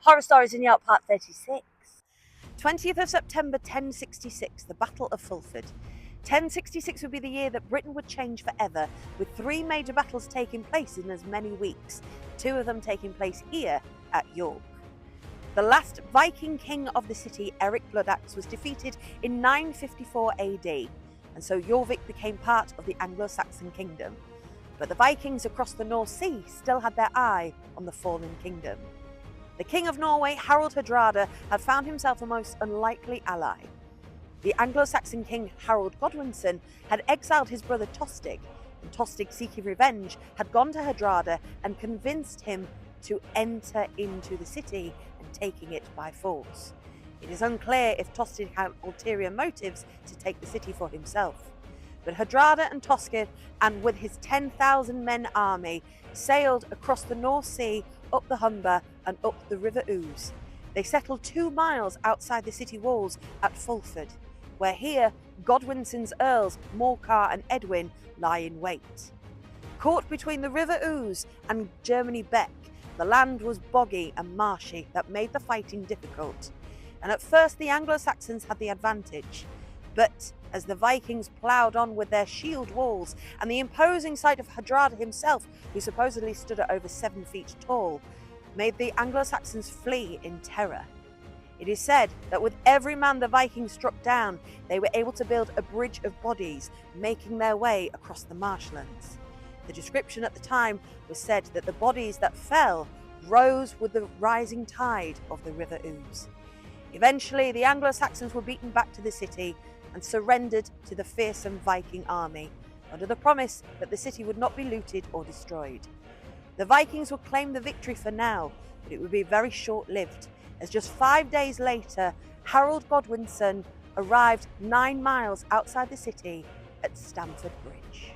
Horror Stories in York, Part 36. 20th of September 1066, the Battle of Fulford. 1066 would be the year that Britain would change forever, with 3 major battles taking place in as many weeks, 2 of them taking place here at York. The last Viking king of the city, Eric Bloodaxe, was defeated in 954 AD, and so Jorvik became part of the Anglo-Saxon kingdom. But the Vikings across the North Sea still had their eye on the fallen kingdom. The King of Norway, Harald Hardrada, had found himself a most unlikely ally. The Anglo-Saxon king Harold Godwinson had exiled his brother Tostig, and Tostig, seeking revenge, had gone to Hardrada and convinced him to enter into the city and taking it by force. It is unclear if Tostig had ulterior motives to take the city for himself. But Hardrada and Tostig, and with his 10,000 men army, sailed across the North Sea, up the Humber and up the River Ouse. They settled 2 miles outside the city walls at Fulford, where here Godwinson's earls Morcar and Edwin lie in wait. Caught between the River Ouse and Germany Beck, the land was boggy and marshy that made the fighting difficult, and at first the Anglo-Saxons had the advantage. But as the Vikings ploughed on with their shield walls and the imposing sight of Hardrada himself, who supposedly stood at over 7 feet tall, made the Anglo-Saxons flee in terror. It is said that with every man the Vikings struck down, they were able to build a bridge of bodies, making their way across the marshlands. The description at the time was said that the bodies that fell rose with the rising tide of the River Ouse. Eventually, the Anglo-Saxons were beaten back to the city and surrendered to the fearsome Viking army, under the promise that the city would not be looted or destroyed. The Vikings would claim the victory for now, but it would be very short-lived, as just 5 days later, Harold Godwinson arrived 9 miles outside the city at Stamford Bridge.